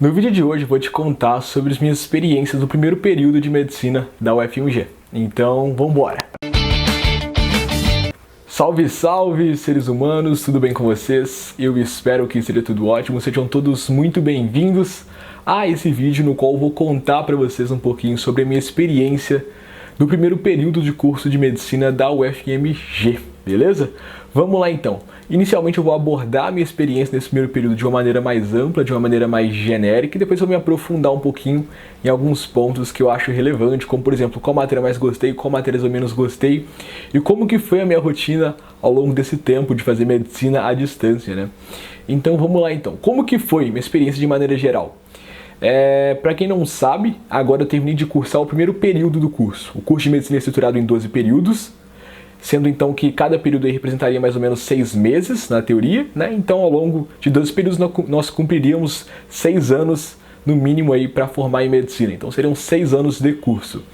No vídeo de hoje eu vou te contar sobre as minhas experiências do primeiro período de medicina da UF1G. Então, vamos embora! Salve, salve, seres humanos, tudo bem com vocês? Eu espero que seja tudo ótimo, sejam todos muito bem-vindos a esse vídeo no qual eu vou contar para vocês um pouquinho sobre a minha experiência do primeiro período de curso de medicina da UFMG, beleza? Vamos lá então. Inicialmente eu vou abordar a minha experiência nesse primeiro período de uma maneira mais ampla, de uma maneira mais genérica, e depois eu vou me aprofundar um pouquinho em alguns pontos que eu acho relevante, como por exemplo, qual matéria mais gostei, qual matérias eu menos gostei, e como que foi a minha rotina ao longo desse tempo de fazer medicina à distância, né? Então vamos lá então. Como que foi minha experiência de maneira geral? Para quem não sabe, agora eu terminei de cursar o primeiro período do curso. O curso de medicina é estruturado em 12 períodos, sendo então que cada período aí representaria mais ou menos 6 meses na teoria, né? Então ao longo de 12 períodos nós cumpriríamos 6 anos no mínimo aí para formar em medicina. Então seriam 6 anos de curso.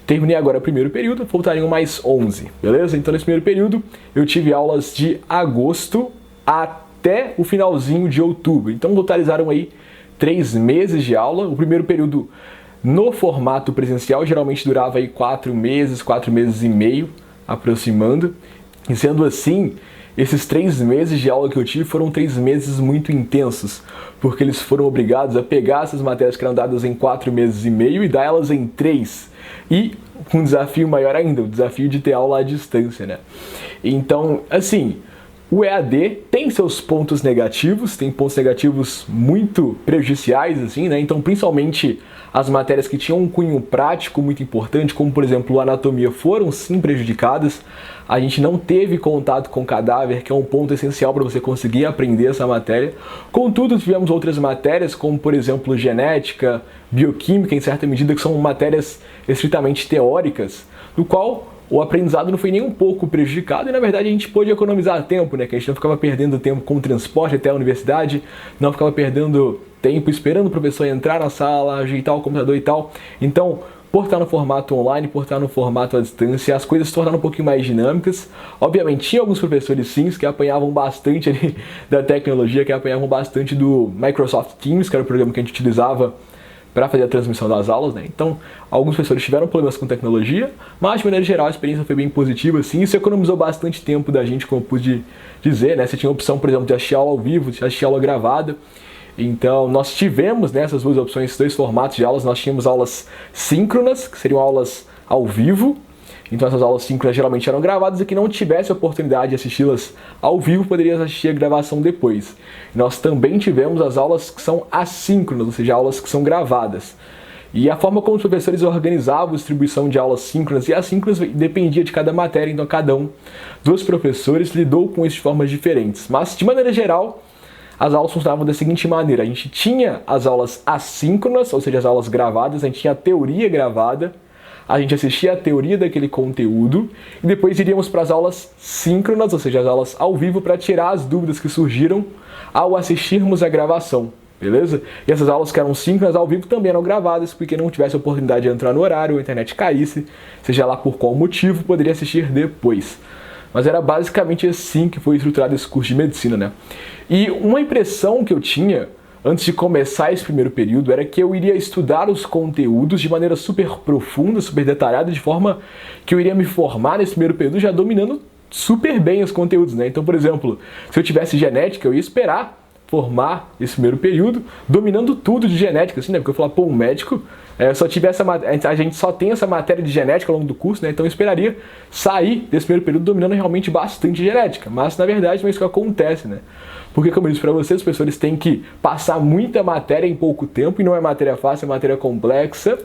Terminei agora o primeiro período, faltariam mais 11, beleza? Então nesse primeiro período eu tive aulas de agosto até o finalzinho de outubro. Então totalizaram aí 3 meses de aula. O primeiro período no formato presencial geralmente durava aí 4 meses e meio, aproximando. E sendo assim, esses 3 meses de aula que eu tive foram 3 meses muito intensos, porque eles foram obrigados a pegar essas matérias que eram dadas em 4 meses e meio e dar elas em 3. E com um desafio maior ainda, o desafio de ter aula à distância, né? Então, assim, o EAD tem seus pontos negativos, tem pontos negativos muito prejudiciais, assim, né? Então, principalmente as matérias que tinham um cunho prático muito importante, como por exemplo a anatomia, foram sim prejudicadas. A gente não teve contato com cadáver, que é um ponto essencial para você conseguir aprender essa matéria. Contudo, tivemos outras matérias, como por exemplo genética, bioquímica, em certa medida, que são matérias estritamente teóricas, no qual o aprendizado não foi nem um pouco prejudicado e, na verdade, a gente pôde economizar tempo, né? Que a gente não ficava perdendo tempo com o transporte até a universidade, não ficava perdendo tempo esperando o professor entrar na sala, ajeitar o computador e tal. Então, por estar no formato online, por estar no formato à distância, as coisas se tornaram um pouquinho mais dinâmicas. Obviamente, tinha alguns professores sim que apanhavam bastante ali da tecnologia, que apanhavam bastante do Microsoft Teams, que era o programa que a gente utilizava para fazer a transmissão das aulas, né? Então, alguns professores tiveram problemas com tecnologia, mas de maneira geral a experiência foi bem positiva, sim. Isso economizou bastante tempo da gente, como eu pude dizer, né? Você tinha a opção, por exemplo, de assistir aula ao vivo, de assistir aula gravada. Então, nós tivemos nessas duas opções, esses dois formatos de aulas. Nós tínhamos aulas síncronas, que seriam aulas ao vivo. Então essas aulas síncronas geralmente eram gravadas e quem não tivesse a oportunidade de assisti-las ao vivo poderia assistir a gravação depois. Nós também tivemos as aulas que são assíncronas, ou seja, aulas que são gravadas. E a forma como os professores organizavam a distribuição de aulas síncronas e assíncronas dependia de cada matéria, então cada um dos professores lidou com isso de formas diferentes. Mas, de maneira geral, as aulas funcionavam da seguinte maneira: a gente tinha as aulas assíncronas, ou seja, as aulas gravadas, a gente tinha a teoria gravada, a gente assistia a teoria daquele conteúdo e depois iríamos para as aulas síncronas, ou seja, as aulas ao vivo, para tirar as dúvidas que surgiram ao assistirmos a gravação, beleza? E essas aulas que eram síncronas ao vivo também eram gravadas, porque não tivesse a oportunidade de entrar no horário, ou a internet caísse, seja lá por qual motivo, poderia assistir depois. Mas era basicamente assim que foi estruturado esse curso de medicina, né? E uma impressão que eu tinha antes de começar esse primeiro período era que eu iria estudar os conteúdos de maneira super profunda, super detalhada, de forma que eu iria me formar nesse primeiro período já dominando super bem os conteúdos, né? Então, por exemplo, se eu tivesse genética, eu ia esperar formar esse primeiro período dominando tudo de genética, assim, né? Porque eu falava, pô, um médico só tive a gente só tem essa matéria de genética ao longo do curso, né? Então eu esperaria sair desse primeiro período dominando realmente bastante genética. Mas na verdade não é isso que acontece, né? Porque, como eu disse para vocês, os professores têm que passar muita matéria em pouco tempo, e não é matéria fácil, é matéria complexa.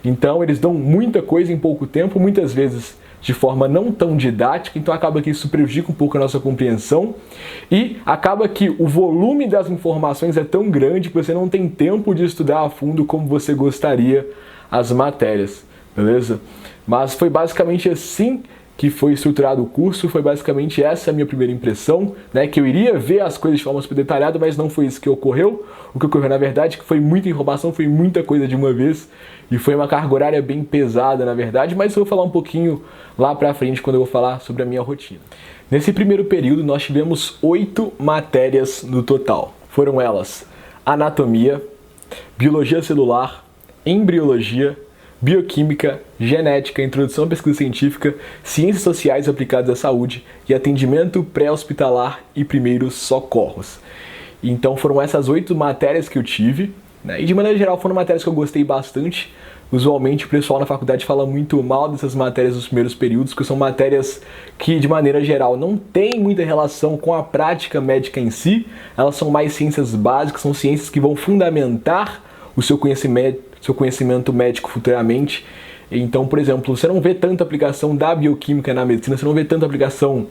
Então eles dão muita coisa em pouco tempo, muitas vezes de forma não tão didática, então acaba que isso prejudica um pouco a nossa compreensão e acaba que o volume das informações é tão grande que você não tem tempo de estudar a fundo como você gostaria as matérias, beleza? Mas foi basicamente assim que foi estruturado o curso, foi basicamente essa a minha primeira impressão, né, que eu iria ver as coisas de forma super detalhada, mas não foi isso que ocorreu. O que ocorreu, na verdade, que foi muita informação, foi muita coisa de uma vez, e foi uma carga horária bem pesada, na verdade, mas eu vou falar um pouquinho lá pra frente, quando eu vou falar sobre a minha rotina. Nesse primeiro período, nós tivemos 8 matérias no total. Foram elas: anatomia, biologia celular, embriologia, bioquímica, genética, introdução à pesquisa científica, ciências sociais aplicadas à saúde e atendimento pré-hospitalar e primeiros socorros. Então foram essas 8 matérias que eu tive, né? E de maneira geral foram matérias que eu gostei bastante. Usualmente o pessoal na faculdade fala muito mal dessas matérias dos primeiros períodos, porque são matérias que de maneira geral não têm muita relação com a prática médica em si. Elas são mais ciências básicas, são ciências que vão fundamentar o seu conhecimento médico futuramente. Então, por exemplo, você não vê tanta aplicação da bioquímica na medicina, você não vê tanta aplicação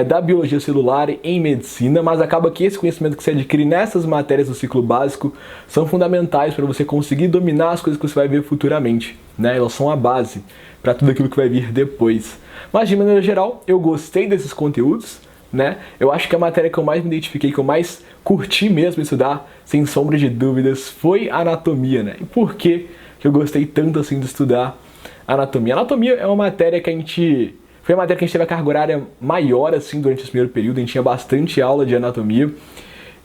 da biologia celular em medicina, mas acaba que esse conhecimento que você adquire nessas matérias do ciclo básico são fundamentais para você conseguir dominar as coisas que você vai ver futuramente, né? Elas são a base para tudo aquilo que vai vir depois. Mas de maneira geral, eu gostei desses conteúdos, né? Eu acho que a matéria que eu mais me identifiquei, que eu mais curti mesmo estudar, sem sombra de dúvidas, foi anatomia, né? E por que eu gostei tanto assim de estudar anatomia? Anatomia é uma matéria que foi a matéria que a gente teve a carga horária maior assim durante esse primeiro período. A gente tinha bastante aula de anatomia.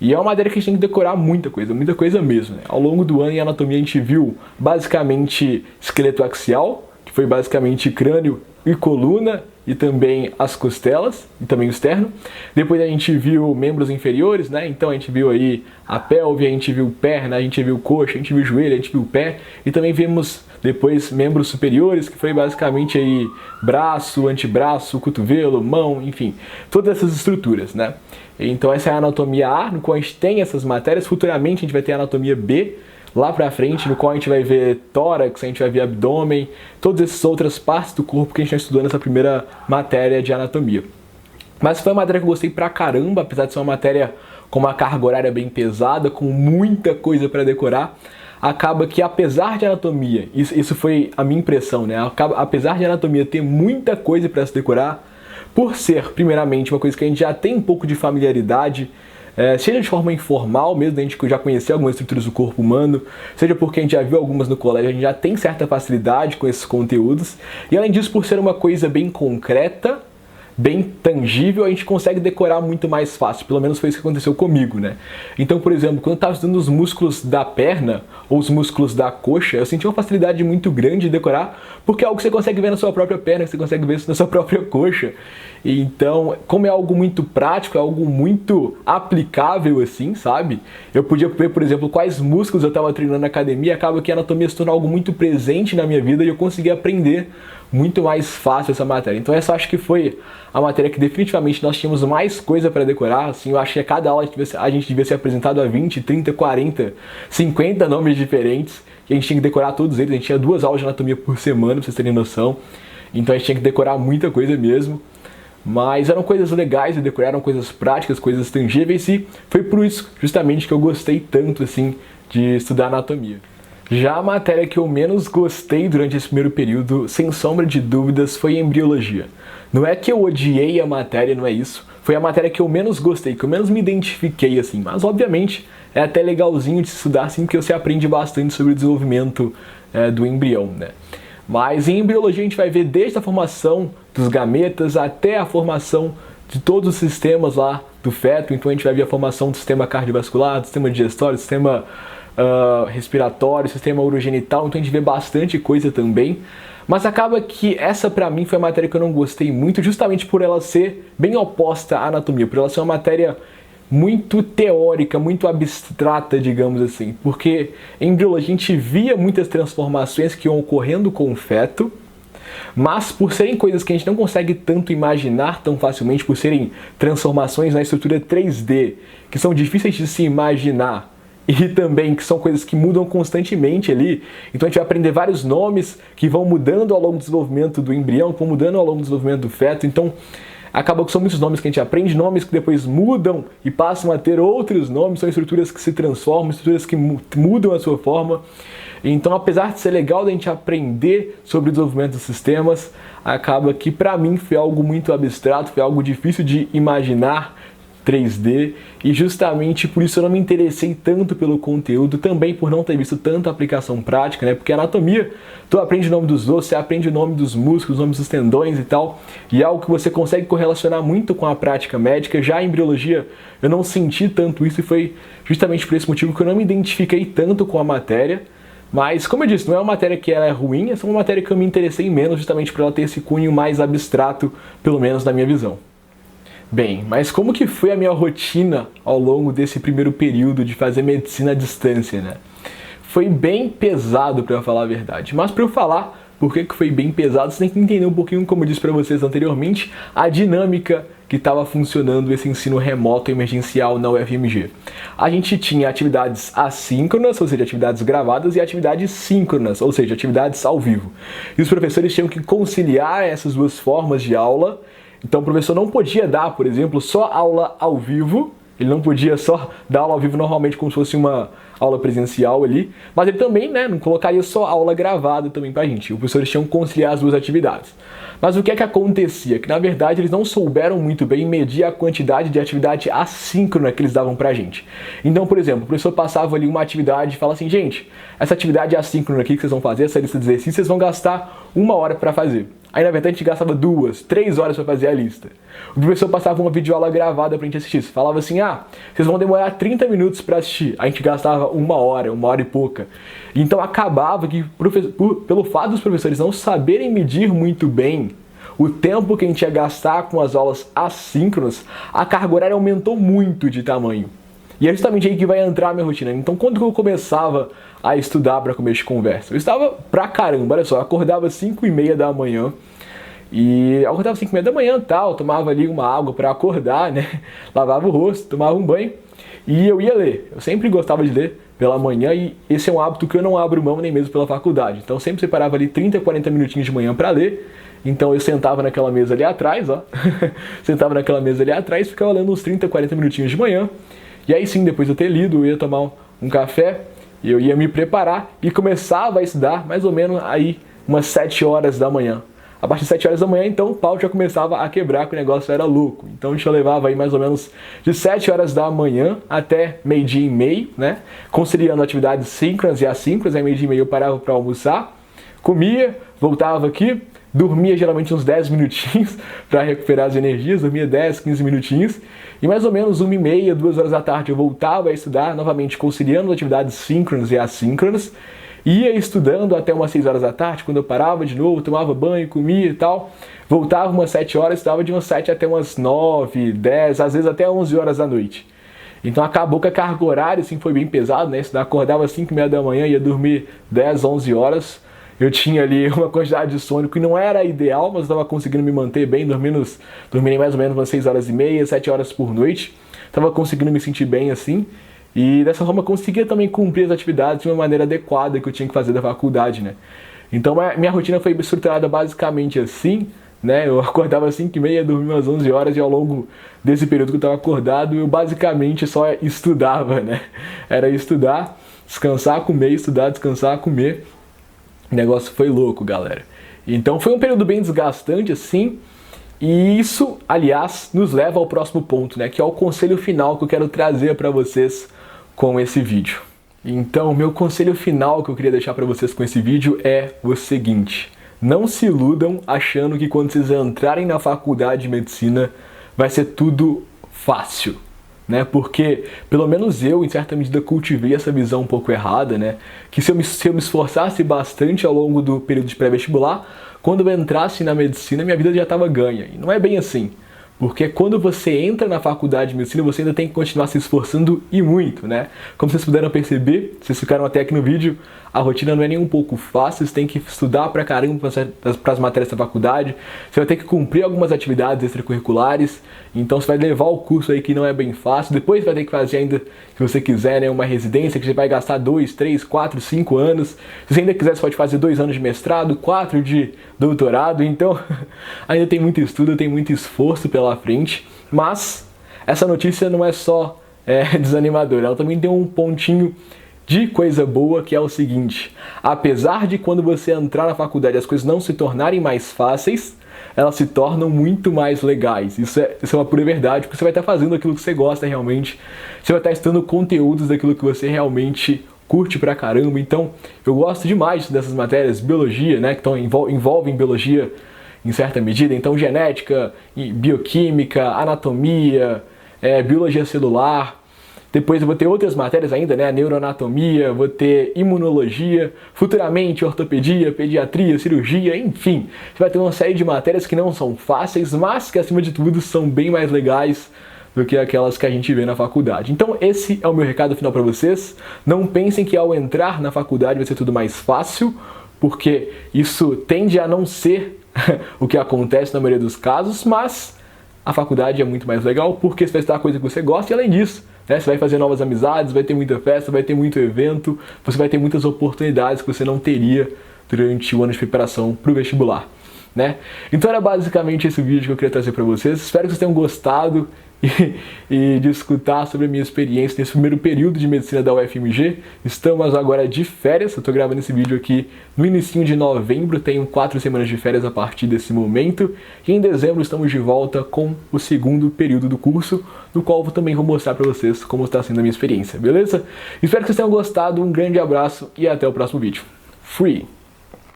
E é uma matéria que a gente tem que decorar muita coisa mesmo, né? Ao longo do ano em anatomia a gente viu basicamente esqueleto axial, que foi basicamente crânio e coluna, e também as costelas, e também o externo. Depois a gente viu membros inferiores, né? Então a gente viu aí a pelve, a gente viu perna, a gente viu coxa, a gente viu joelho, a gente viu pé. E também vimos depois membros superiores, que foi basicamente aí braço, antebraço, cotovelo, mão, enfim. Todas essas estruturas, né? Então essa é a anatomia A, no qual a gente tem essas matérias. Futuramente a gente vai ter a anatomia B, lá pra frente, no qual a gente vai ver tórax, a gente vai ver abdômen, todas essas outras partes do corpo que a gente já estudou nessa primeira matéria de anatomia. Mas foi uma matéria que eu gostei pra caramba, apesar de ser uma matéria com uma carga horária bem pesada, com muita coisa para decorar. Acaba que apesar de anatomia, isso foi a minha impressão, né? Apesar de anatomia ter muita coisa para se decorar, por ser, primeiramente, uma coisa que a gente já tem um pouco de familiaridade, seja de forma informal mesmo, a gente já conhecer algumas estruturas do corpo humano, seja porque a gente já viu algumas no colégio, a gente já tem certa facilidade com esses conteúdos, e além disso, por ser uma coisa bem concreta, bem tangível, a gente consegue decorar muito mais fácil. Pelo menos foi isso que aconteceu comigo, né? Então, por exemplo, quando eu estava estudando os músculos da perna ou os músculos da coxa, eu senti uma facilidade muito grande de decorar, porque é algo que você consegue ver na sua própria perna, que você consegue ver na sua própria coxa. Então, como é algo muito prático, é algo muito aplicável assim, sabe? Eu podia ver, por exemplo, quais músculos eu estava treinando na academia, acaba que a anatomia se tornou algo muito presente na minha vida e eu consegui aprender muito mais fácil essa matéria. Então essa acho que foi a matéria que definitivamente nós tínhamos mais coisa para decorar. Assim, eu acho que a cada aula a gente devia ser apresentado a 20, 30, 40, 50 nomes diferentes, e a gente tinha que decorar todos eles. A gente tinha 2 aulas de anatomia por semana, pra vocês terem noção. Então a gente tinha que decorar muita coisa mesmo. Mas eram coisas legais de decorar, eram coisas práticas, coisas tangíveis, e foi por isso justamente que eu gostei tanto assim de estudar anatomia. Já a matéria que eu menos gostei durante esse primeiro período, sem sombra de dúvidas, foi embriologia. Não é que eu odiei a matéria, não é isso. Foi a matéria que eu menos gostei, que eu menos me identifiquei, assim. Mas, obviamente, é até legalzinho de se estudar, assim, porque você aprende bastante sobre o desenvolvimento do embrião, né? Mas em embriologia a gente vai ver desde a formação dos gametas até a formação de todos os sistemas lá do feto. Então a gente vai ver a formação do sistema cardiovascular, do sistema digestório, do sistema respiratório, sistema urogenital. Então a gente vê bastante coisa também. Mas acaba que essa pra mim foi a matéria que eu não gostei muito, justamente por ela ser bem oposta à anatomia, por ela ser uma matéria muito teórica, muito abstrata, digamos assim. Porque em embriologia a gente via muitas transformações que iam ocorrendo com o feto, mas por serem coisas que a gente não consegue tanto imaginar tão facilmente, por serem transformações na estrutura 3D, que são difíceis de se imaginar, e também que são coisas que mudam constantemente ali, então a gente vai aprender vários nomes que vão mudando ao longo do desenvolvimento do embrião, que vão mudando ao longo do desenvolvimento do feto. Então acaba que são muitos nomes que a gente aprende, nomes que depois mudam e passam a ter outros nomes, são estruturas que se transformam, estruturas que mudam a sua forma. Então, apesar de ser legal da gente aprender sobre o desenvolvimento dos sistemas, acaba que pra mim foi algo muito abstrato, foi algo difícil de imaginar, 3D, e justamente por isso eu não me interessei tanto pelo conteúdo, também por não ter visto tanta aplicação prática, né? Porque anatomia, tu aprende o nome dos ossos, você aprende o nome dos músculos, o nome dos tendões e tal, e é algo que você consegue correlacionar muito com a prática médica. Já em embriologia, eu não senti tanto isso, e foi justamente por esse motivo que eu não me identifiquei tanto com a matéria. Mas, como eu disse, não é uma matéria que ela é ruim, é só uma matéria que eu me interessei menos, justamente por ela ter esse cunho mais abstrato, pelo menos na minha visão. Bem, mas como que foi a minha rotina ao longo desse primeiro período de fazer medicina à distância, né? Foi bem pesado, para falar a verdade. Mas para eu falar por que foi bem pesado, você tem que entender um pouquinho, como eu disse para vocês anteriormente, a dinâmica que estava funcionando esse ensino remoto emergencial na UFMG. A gente tinha atividades assíncronas, ou seja, atividades gravadas, e atividades síncronas, ou seja, atividades ao vivo. E os professores tinham que conciliar essas duas formas de aula. Então o professor não podia dar, por exemplo, só aula ao vivo, ele não podia só dar aula ao vivo normalmente como se fosse uma aula presencial ali, mas ele também, né, não colocaria só aula gravada também pra gente. Os professores tinham que conciliar as duas atividades. Mas o que é que acontecia? Que na verdade eles não souberam muito bem medir a quantidade de atividade assíncrona que eles davam pra gente. Então, por exemplo, o professor passava ali uma atividade e fala assim: gente, essa atividade assíncrona aqui que vocês vão fazer, essa lista de exercícios, vocês vão gastar 1 hora para fazer. Aí, na verdade, a gente gastava 2, 3 horas para fazer a lista. O professor passava uma videoaula gravada pra gente assistir. Falava assim: ah, vocês vão demorar 30 minutos para assistir. A gente gastava 1 hora e pouca. Então acabava que, pelo fato dos professores não saberem medir muito bem o tempo que a gente ia gastar com as aulas assíncronas, a carga horária aumentou muito de tamanho. E é justamente aí que vai entrar a minha rotina. Então, quando eu começava a estudar para começo de conversa, eu estava pra caramba, olha só, eu acordava 5h30 da manhã, e eu acordava 5h30 da manhã, tal, tomava ali uma água para acordar, né, lavava o rosto, tomava um banho, e eu ia ler. Eu sempre gostava de ler pela manhã, e esse é um hábito que eu não abro mão nem mesmo pela faculdade. Então, eu sempre separava ali 30, 40 minutinhos de manhã para ler. Então eu sentava naquela mesa ali atrás, ó, sentava naquela mesa ali atrás, ficava lendo uns 30, 40 minutinhos de manhã. E aí sim, depois de eu ter lido, eu ia tomar um café, eu ia me preparar e começava a estudar mais ou menos aí umas 7 horas da manhã. A partir de 7 horas da manhã, então, o pau já começava a quebrar, que o negócio era louco. Então a gente levava aí mais ou menos de 7 horas da manhã até 12h30, né? Conciliando atividades síncronas e assíncronas. Aí 12h30 eu parava para almoçar, comia, voltava aqui, dormia geralmente uns 10 minutinhos para recuperar as energias, dormia 10, 15 minutinhos, e mais ou menos 1h30, 2 horas da tarde eu voltava a estudar, novamente conciliando atividades síncronas e assíncronas, ia estudando até umas 6 horas da tarde, quando eu parava de novo, tomava banho, comia e tal, voltava umas 7 horas, estudava de umas 7 até umas 9, 10, às vezes até 11 horas da noite. Então acabou que a carga horária assim, foi bem pesada, né? Estudar, acordava às 5h30 da manhã, ia dormir 10, 11 horas, eu tinha ali uma quantidade de sono que não era ideal, mas eu estava conseguindo me manter bem, dormindo mais ou menos umas 6h30, 7 horas por noite. Estava conseguindo me sentir bem assim. E dessa forma eu conseguia também cumprir as atividades de uma maneira adequada que eu tinha que fazer da faculdade, né? Então minha rotina foi estruturada basicamente assim, né? Eu acordava às 5h30, dormia umas 11 horas, e ao longo desse período que eu estava acordado, eu basicamente só estudava, né? Era estudar, descansar, comer, estudar, descansar, comer. O negócio foi louco, galera. Então foi um período bem desgastante, assim, e isso, aliás, nos leva ao próximo ponto, né, que é o conselho final que eu quero trazer para vocês com esse vídeo. Então, o meu conselho final que eu queria deixar para vocês com esse vídeo é o seguinte: não se iludam achando que quando vocês entrarem na faculdade de medicina vai ser tudo fácil. Né? Porque, pelo menos eu, em certa medida, cultivei essa visão um pouco errada, né? Que se eu me esforçasse bastante ao longo do período de pré-vestibular, quando eu entrasse na medicina, minha vida já estava ganha. E não é bem assim. Porque quando você entra na faculdade de medicina, você ainda tem que continuar se esforçando e muito, né? Como vocês puderam perceber, vocês ficaram até aqui no vídeo, a rotina não é nem um pouco fácil, você tem que estudar pra caramba para as matérias da faculdade, você vai ter que cumprir algumas atividades extracurriculares, então você vai levar o curso aí que não é bem fácil, depois vai ter que fazer ainda, se você quiser, né, uma residência que você vai gastar 2, 3, 4, 5 anos, se você ainda quiser, você pode fazer 2 anos de mestrado, 4 de doutorado, então ainda tem muito estudo, tem muito esforço pela frente, mas essa notícia não é só desanimadora, ela também tem um pontinho de coisa boa, que é o seguinte: apesar de quando você entrar na faculdade as coisas não se tornarem mais fáceis, elas se tornam muito mais legais. Isso é uma pura verdade, porque você vai estar fazendo aquilo que você gosta realmente, você vai estar estudando conteúdos daquilo que você realmente curte pra caramba. Então, eu gosto demais dessas matérias, biologia, né, que envolvem biologia em certa medida, então genética, bioquímica, anatomia, biologia celular. Depois eu vou ter outras matérias ainda, né? Neuroanatomia, vou ter imunologia, futuramente ortopedia, pediatria, cirurgia, enfim. Você vai ter uma série de matérias que não são fáceis, mas que acima de tudo são bem mais legais do que aquelas que a gente vê na faculdade. Então esse é o meu recado final para vocês. Não pensem que ao entrar na faculdade vai ser tudo mais fácil, porque isso tende a não ser o que acontece na maioria dos casos, mas a faculdade é muito mais legal porque você vai estudar coisa que você gosta e além disso, né, você vai fazer novas amizades, vai ter muita festa, vai ter muito evento, você vai ter muitas oportunidades que você não teria durante o ano de preparação para o vestibular, né? Então era basicamente esse vídeo que eu queria trazer para vocês. Espero que vocês tenham gostado e de escutar sobre a minha experiência nesse primeiro período de medicina da UFMG. Estamos agora de férias, eu estou gravando esse vídeo aqui no inicinho de novembro, tenho 4 semanas de férias a partir desse momento, e em dezembro estamos de volta com o segundo período do curso, no qual eu também vou mostrar para vocês como está sendo a minha experiência, beleza? Espero que vocês tenham gostado, um grande abraço e até o próximo vídeo. Fui!